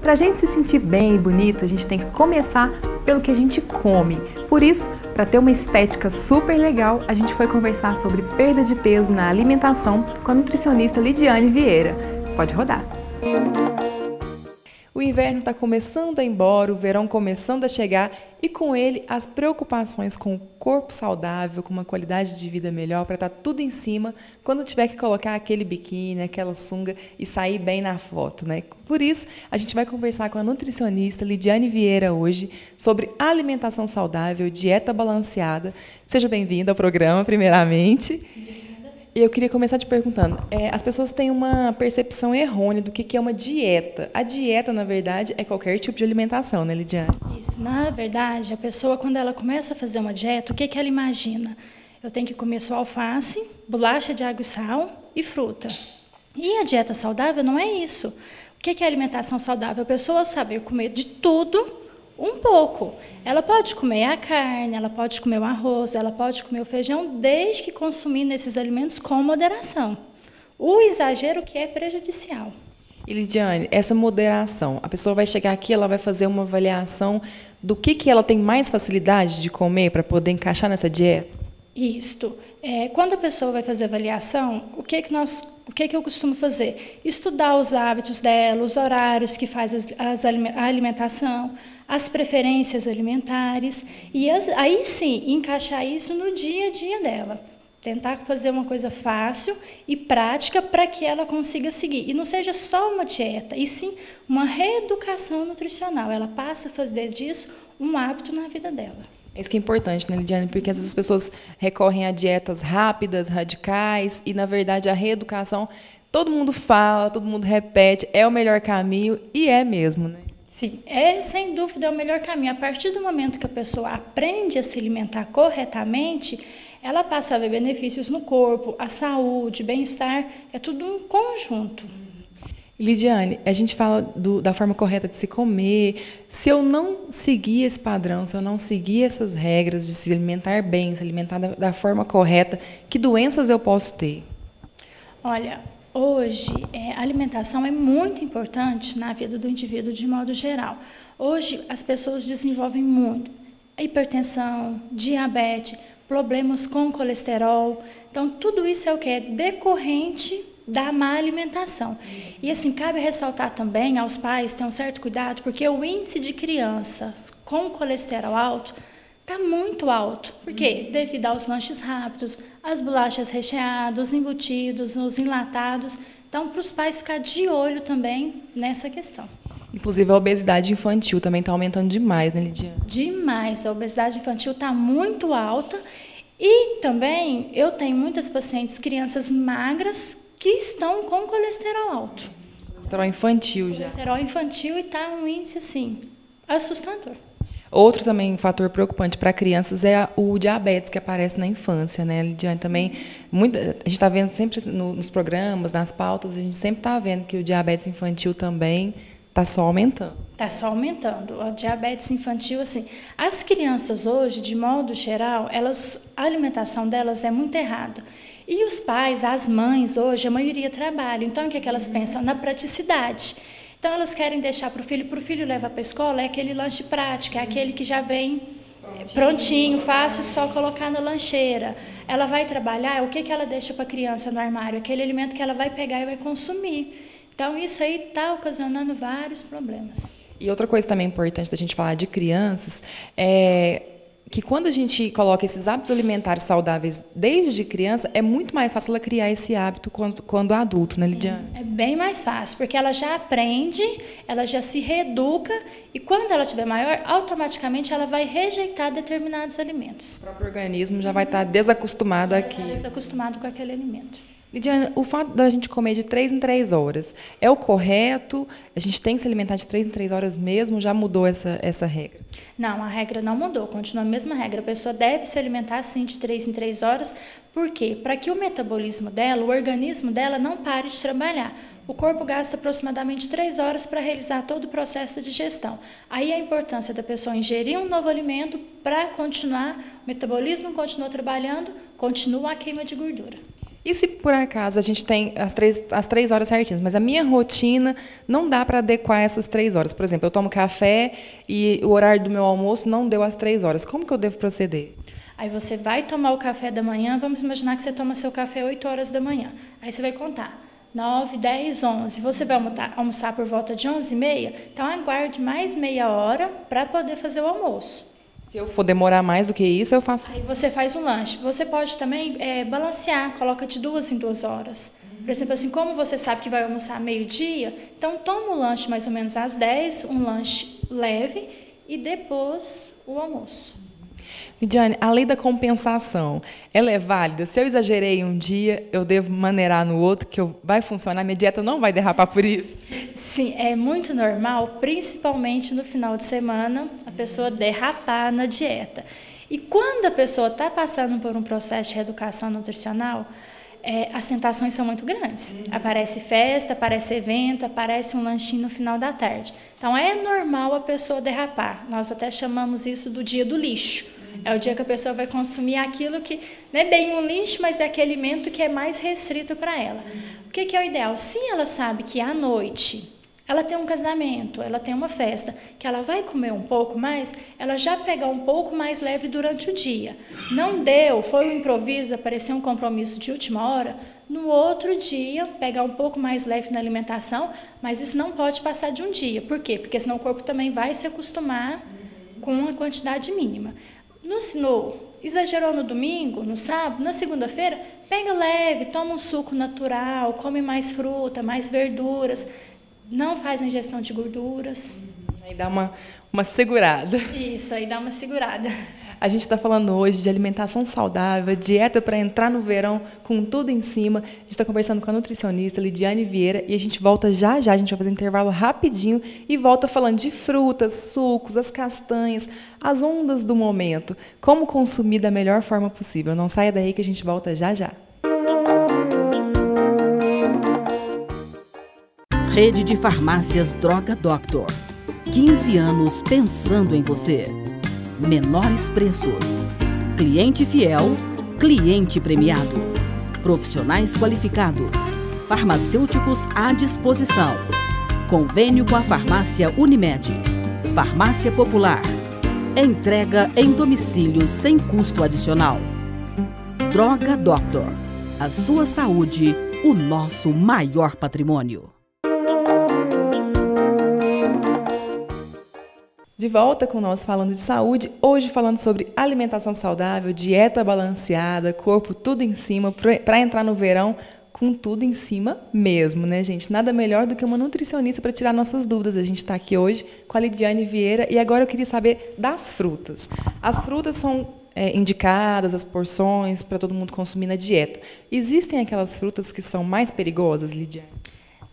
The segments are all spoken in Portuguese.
Para a gente se sentir bem e bonito, a gente tem que começar pelo que a gente come. Por isso, para ter uma estética super legal, a gente foi conversar sobre perda de peso na alimentação com a nutricionista Lidiane Vieira. Pode rodar! O inverno está começando a ir embora, o verão começando a chegar e com ele as preocupações com o corpo saudável, com uma qualidade de vida melhor, para estar tudo em cima quando tiver que colocar aquele biquíni, aquela sunga e sair bem na foto, né? Por isso, a gente vai conversar com a nutricionista Lidiane Vieira hoje sobre alimentação saudável, dieta balanceada. Seja bem-vinda ao programa, primeiramente. E eu queria começar te perguntando, as pessoas têm uma percepção errônea do que é uma dieta. A dieta, na verdade, é qualquer tipo de alimentação, né, Lidiane? Isso, na verdade, a pessoa, quando ela começa a fazer uma dieta, o que ela imagina? Eu tenho que comer só alface, bolacha de água e sal e fruta. E a dieta saudável não é isso. O que é alimentação saudável? A pessoa saber comer de tudo, um pouco. Ela pode comer a carne, ela pode comer o arroz, ela pode comer o feijão, desde que consumir esses alimentos com moderação. O exagero que é prejudicial. E, Lidiane, essa moderação, a pessoa vai chegar aqui, ela vai fazer uma avaliação do que ela tem mais facilidade de comer para poder encaixar nessa dieta? Isto. Quando a pessoa vai fazer avaliação, o que eu costumo fazer? Estudar os hábitos dela, os horários que faz a alimentação, as preferências alimentares, e aí sim, encaixar isso no dia a dia dela. Tentar fazer uma coisa fácil e prática para que ela consiga seguir. E não seja só uma dieta, e sim uma reeducação nutricional. Ela passa a fazer disso um hábito na vida dela. Isso que é importante, né, Lidiane? Porque às vezes as pessoas recorrem a dietas rápidas, radicais, e, na verdade, a reeducação, todo mundo fala, todo mundo repete, é o melhor caminho, e é mesmo, né? Sim, sem dúvida é o melhor caminho. A partir do momento que a pessoa aprende a se alimentar corretamente, ela passa a ver benefícios no corpo, a saúde, bem-estar, é tudo um conjunto. Lidiane, a gente fala da forma correta de se comer. Se eu não seguir esse padrão, se eu não seguir essas regras de se alimentar bem, se alimentar da forma correta, que doenças eu posso ter? Olha, hoje a alimentação é muito importante na vida do indivíduo de modo geral. Hoje as pessoas desenvolvem muito a hipertensão, diabetes, problemas com colesterol. Então tudo isso é o que é decorrente da má alimentação. E assim, cabe ressaltar também aos pais ter um certo cuidado, porque o índice de crianças com colesterol alto está muito alto. Por quê? Devido aos lanches rápidos, as bolachas recheadas, os embutidos, os enlatados. Então, para os pais ficar de olho também nessa questão. Inclusive, a obesidade infantil também está aumentando demais, né, Lidiane? Demais. A obesidade infantil está muito alta. E também, eu tenho muitas pacientes, crianças magras, que estão com colesterol alto. Colesterol infantil já. Colesterol infantil e está um índice, assim, assustador. Outro também fator preocupante para crianças é o diabetes que aparece na infância, né, Lidiane? Também, a gente está vendo sempre nos programas, nas pautas, a gente sempre está vendo que o diabetes infantil também está só aumentando. Está só aumentando. O diabetes infantil, assim, as crianças hoje, de modo geral, a alimentação delas é muito errada. E os pais, as mães, hoje, a maioria trabalham. Então, o que é que elas pensam? Na praticidade. Então, elas querem deixar para o filho levar para a escola, é aquele lanche prático, é aquele que já vem prontinho, fácil, só colocar na lancheira. Ela vai trabalhar, o que ela deixa para a criança no armário? Aquele alimento que ela vai pegar e vai consumir. Então, isso aí está ocasionando vários problemas. E outra coisa também importante da gente falar de crianças é que quando a gente coloca esses hábitos alimentares saudáveis desde criança, é muito mais fácil ela criar esse hábito quando adulto, né, Lidiane? É bem mais fácil, porque ela já aprende, ela já se reeduca e quando ela estiver maior, automaticamente ela vai rejeitar determinados alimentos. O próprio organismo já vai estar desacostumado aqui. Desacostumado com aquele alimento. Lidiane, o fato da gente comer de 3 em 3 horas é o correto? A gente tem que se alimentar de 3 em 3 horas mesmo? Já mudou essa regra? Não, a regra não mudou, continua a mesma regra. A pessoa deve se alimentar, sim, de 3 em 3 horas. Por quê? Para que o metabolismo dela, o organismo dela, não pare de trabalhar. O corpo gasta aproximadamente 3 horas para realizar todo o processo de digestão. Aí a importância da pessoa ingerir um novo alimento para continuar, o metabolismo continua trabalhando, continua a queima de gordura. E se por acaso a gente tem as 3 horas certinhas, mas a minha rotina não dá para adequar essas 3 horas? Por exemplo, eu tomo café e o horário do meu almoço não deu as 3 horas. Como que eu devo proceder? Aí você vai tomar o café da manhã, vamos imaginar que você toma seu café 8 horas da manhã. Aí você vai contar 9, 10, 11. Você vai almoçar por volta de 11h30, então aguarde mais meia hora para poder fazer o almoço. Se eu for demorar mais do que isso, eu faço... Aí você faz um lanche. Você pode também balancear, coloca de 2 em 2 horas. Por exemplo, assim, como você sabe que vai almoçar meio-dia, então toma o lanche mais ou menos às 10, um lanche leve, e depois o almoço. Lidiane, a lei da compensação, ela é válida? Se eu exagerei um dia, eu devo maneirar no outro, que vai funcionar, minha dieta não vai derrapar por isso? Sim, é muito normal, principalmente no final de semana, a pessoa derrapar na dieta. E quando a pessoa está passando por um processo de reeducação nutricional, as tentações são muito grandes. Aparece festa, aparece evento, aparece um lanchinho no final da tarde. Então, é normal a pessoa derrapar. Nós até chamamos isso do dia do lixo. É o dia que a pessoa vai consumir aquilo que não é bem um lixo, mas é aquele alimento que é mais restrito para ela. O que é o ideal? Se ela sabe que à noite ela tem um casamento, ela tem uma festa, que ela vai comer um pouco mais, ela já pegar um pouco mais leve durante o dia. Não deu, foi um improviso, apareceu um compromisso de última hora, no outro dia pegar um pouco mais leve na alimentação, mas isso não pode passar de um dia. Por quê? Porque senão o corpo também vai se acostumar com a quantidade mínima. Exagerou no domingo, no sábado, na segunda-feira, pega leve, toma um suco natural, come mais fruta, mais verduras, não faz ingestão de gorduras. Aí dá uma segurada. Isso, aí dá uma segurada. A gente está falando hoje de alimentação saudável, dieta para entrar no verão com tudo em cima. A gente está conversando com a nutricionista Lidiane Vieira e a gente volta já. A gente vai fazer um intervalo rapidinho e volta falando de frutas, sucos, as castanhas, as ondas do momento, como consumir da melhor forma possível. Não saia daí que a gente volta já. Rede de Farmácias Droga Doctor. 15 anos pensando em você. Menores preços. Cliente fiel, cliente premiado. Profissionais qualificados. Farmacêuticos à disposição. Convênio com a Farmácia Unimed. Farmácia Popular. Entrega em domicílio sem custo adicional. Droga Doctor. A sua saúde, o nosso maior patrimônio. De volta com nós falando de saúde, hoje falando sobre alimentação saudável, dieta balanceada, corpo tudo em cima, para entrar no verão com tudo em cima mesmo, né, gente? Nada melhor do que uma nutricionista para tirar nossas dúvidas. A gente está aqui hoje com a Lidiane Vieira e agora eu queria saber das frutas. As frutas são indicadas, as porções para todo mundo consumir na dieta. Existem aquelas frutas que são mais perigosas, Lidiane?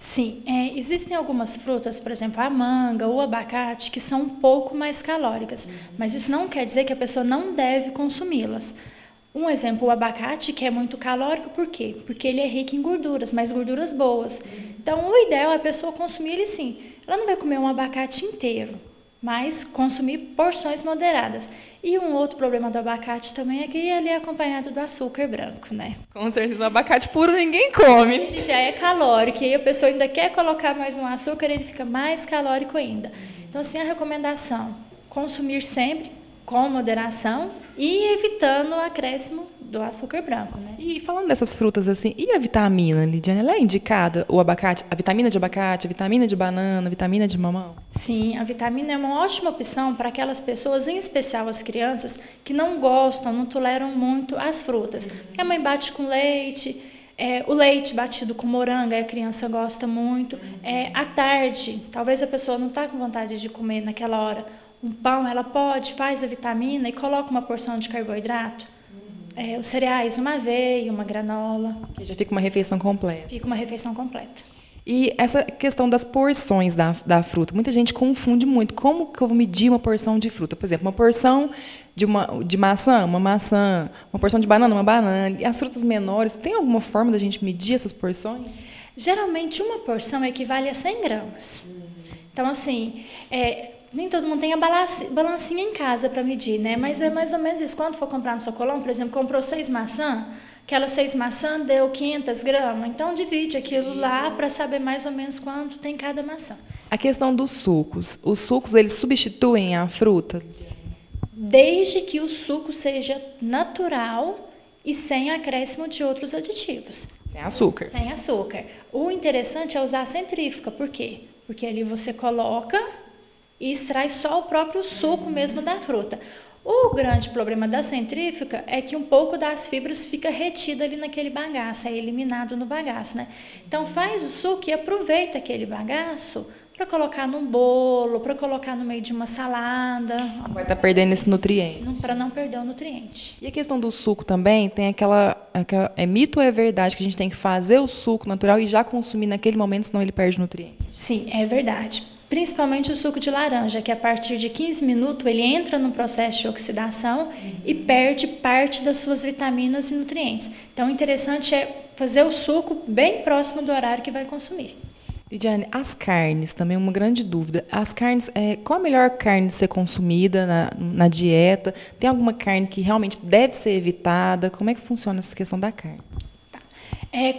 Sim, existem algumas frutas, por exemplo, a manga ou o abacate, que são um pouco mais calóricas, mas isso não quer dizer que a pessoa não deve consumi-las. Um exemplo, o abacate, que é muito calórico, por quê? Porque ele é rico em gorduras, mas gorduras boas. Então, o ideal é a pessoa consumir ele sim. Ela não vai comer um abacate inteiro, mas consumir porções moderadas. E um outro problema do abacate também é que ele é acompanhado do açúcar branco, né? Com certeza, o abacate puro ninguém come. Ele já é calórico, e aí a pessoa ainda quer colocar mais um açúcar, ele fica mais calórico ainda. Então, assim, a recomendação, consumir sempre com moderação e evitando o acréscimo do açúcar branco, né? E falando dessas frutas assim, e a vitamina, Lidiane, ela é indicada, o abacate, a vitamina de abacate, a vitamina de banana, a vitamina de mamão? Sim, a vitamina é uma ótima opção para aquelas pessoas, em especial as crianças, que não gostam, não toleram muito as frutas. A mãe bate com leite, o leite batido com morango, a criança gosta muito. À tarde, talvez a pessoa não está com vontade de comer naquela hora um pão, ela faz a vitamina e coloca uma porção de carboidrato. Os cereais, uma aveia, uma granola. Que já fica uma refeição completa. Fica uma refeição completa. E essa questão das porções da fruta, muita gente confunde muito. Como que eu vou medir uma porção de fruta? Por exemplo, uma porção de maçã, uma porção de banana, uma banana. E as frutas menores, tem alguma forma da gente medir essas porções? Geralmente, uma porção equivale a 100 gramas. Então, assim, nem todo mundo tem a balancinha em casa para medir, né? Mas é mais ou menos isso. Quando for comprar no sacolão, por exemplo, comprou 6 maçãs, aquelas 6 maçãs deu 500 gramas, então divide aquilo lá para saber mais ou menos quanto tem cada maçã. A questão dos sucos. Os sucos, eles substituem a fruta? Desde que o suco seja natural e sem acréscimo de outros aditivos. Sem açúcar. Sem açúcar. O interessante é usar a centrífuga. Por quê? Porque ali você coloca e extrai só o próprio suco mesmo da fruta. O grande problema da centrífuga é que um pouco das fibras fica retida ali naquele bagaço, é eliminado no bagaço, né? Então faz o suco e aproveita aquele bagaço para colocar num bolo, para colocar no meio de uma salada. Vai estar perdendo esse nutriente. Para não perder o nutriente. E a questão do suco também, tem aquela é mito ou é verdade que a gente tem que fazer o suco natural e já consumir naquele momento, senão ele perde nutriente? Sim, é verdade. Principalmente o suco de laranja, que a partir de 15 minutos ele entra no processo de oxidação e perde parte das suas vitaminas e nutrientes. Então, o interessante é fazer o suco bem próximo do horário que vai consumir. Lidiane, as carnes, também uma grande dúvida. As carnes, qual a melhor carne de ser consumida na dieta? Tem alguma carne que realmente deve ser evitada? Como é que funciona essa questão da carne? Tá.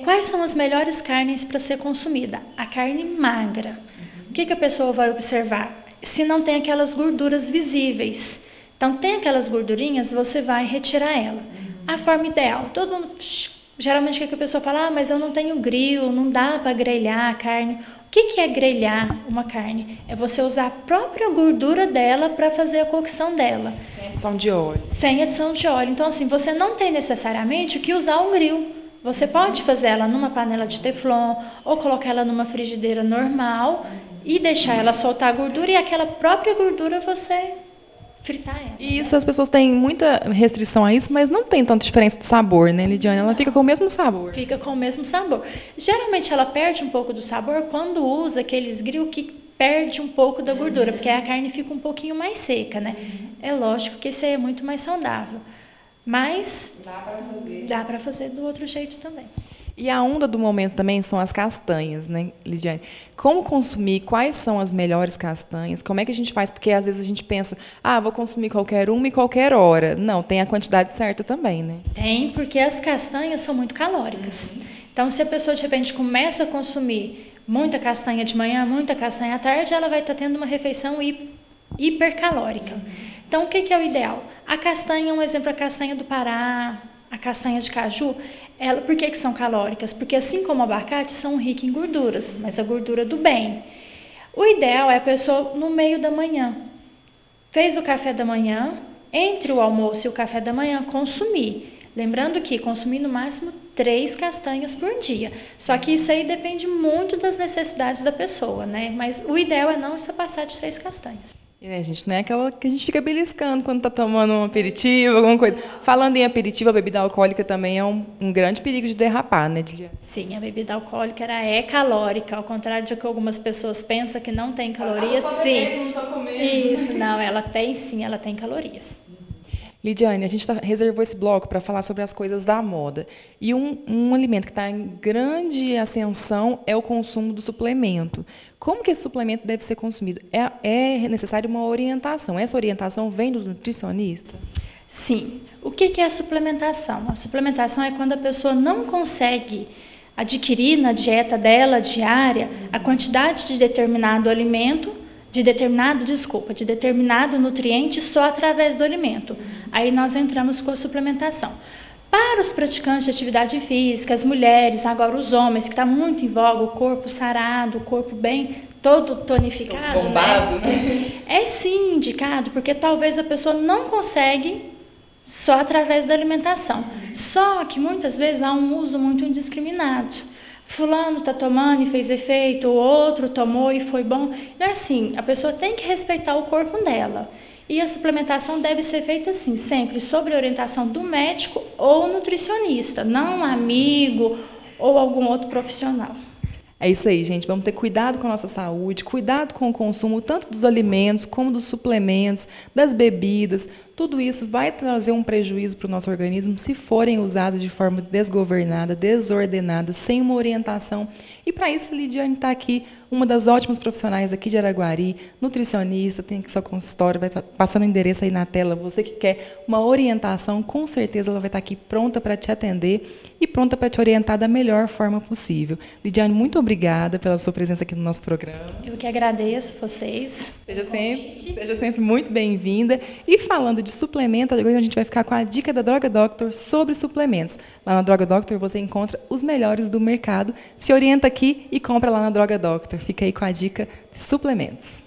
Quais são as melhores carnes para ser consumida? A carne magra. O que a pessoa vai observar? Se não tem aquelas gorduras visíveis. Então, tem aquelas gordurinhas, você vai retirar ela. A forma ideal. Todo mundo... Geralmente, o que a pessoa fala? Mas eu não tenho grill, não dá para grelhar a carne. O que é grelhar uma carne? É você usar a própria gordura dela para fazer a cocção dela. Sem adição de óleo. Sem adição de óleo. Então, assim, você não tem necessariamente que usar um grill. Você pode fazer ela numa panela de teflon ou colocar ela numa frigideira normal e deixar ela soltar a gordura e aquela própria gordura você fritar ela. E isso, as pessoas têm muita restrição a isso, mas não tem tanta diferença de sabor, né, Lidiane? Ela fica com o mesmo sabor. Fica com o mesmo sabor. Geralmente ela perde um pouco do sabor quando usa aqueles grill que perde um pouco da gordura, porque a carne fica um pouquinho mais seca, né? É lógico que esse aí é muito mais saudável. Mas dá para fazer do outro jeito também. E a onda do momento também são as castanhas, né, Lidiane? Como consumir? Quais são as melhores castanhas? Como é que a gente faz? Porque às vezes a gente pensa, vou consumir qualquer uma e qualquer hora. Não, tem a quantidade certa também, né? Tem, porque as castanhas são muito calóricas. Então, se a pessoa de repente começa a consumir muita castanha de manhã, muita castanha à tarde, ela vai estar tendo uma refeição hipercalórica. Então, o que é o ideal? A castanha, um exemplo, a castanha do Pará, a castanha de caju, por que são calóricas? Porque assim como o abacate, são ricas em gorduras, mas a gordura do bem. O ideal é a pessoa no meio da manhã. Fez o café da manhã, entre o almoço e o café da manhã, consumir. Lembrando que consumir no máximo 3 castanhas por dia. Só que isso aí depende muito das necessidades da pessoa, né? Mas o ideal é não passar de 3 castanhas. Gente, não é aquela que a gente fica beliscando quando está tomando um aperitivo, alguma coisa. Falando em aperitivo, a bebida alcoólica também é um grande perigo de derrapar, né, Lidiane? Sim, a bebida alcoólica é calórica, ao contrário de que algumas pessoas pensam que não tem calorias, sim. Isso, não, ela tem sim, ela tem calorias. Lidiane, a gente reservou esse bloco para falar sobre as coisas da moda. E um alimento que está em grande ascensão é o consumo do suplemento. Como que esse suplemento deve ser consumido? É necessário uma orientação. Essa orientação vem do nutricionista? Sim. O que é a suplementação? A suplementação é quando a pessoa não consegue adquirir na dieta dela diária a quantidade de determinado alimento, de determinado nutriente só através do alimento. Aí nós entramos com a suplementação. Para os praticantes de atividade física, as mulheres, agora os homens, que está muito em voga, o corpo sarado, o corpo bem todo tonificado, bombado, né? É sim indicado, porque talvez a pessoa não consegue só através da alimentação. Só que muitas vezes há um uso muito indiscriminado. Fulano está tomando e fez efeito, o outro tomou e foi bom. Não é assim, a pessoa tem que respeitar o corpo dela. E a suplementação deve ser feita assim, sempre sob a orientação do médico ou nutricionista, não amigo ou algum outro profissional. É isso aí, gente. Vamos ter cuidado com a nossa saúde, cuidado com o consumo tanto dos alimentos como dos suplementos, das bebidas. tudo isso vai trazer um prejuízo para o nosso organismo se forem usados de forma desgovernada, desordenada, sem uma orientação. E para isso a Lidiane está aqui, uma das ótimas profissionais aqui de Araguari, nutricionista, tem aqui seu consultório, vai passando o endereço aí na tela. Você que quer uma orientação, com certeza ela vai estar aqui pronta para te atender e pronta para te orientar da melhor forma possível. Lidiane, muito obrigada pela sua presença aqui no nosso programa. Eu que agradeço vocês. Seja sempre muito bem-vinda. E falando de suplementos, agora a gente vai ficar com a dica da Droga Doctor sobre suplementos. Lá na Droga Doctor você encontra os melhores do mercado. Se orienta aqui e compra lá na Droga Doctor. Fica aí com a dica de suplementos.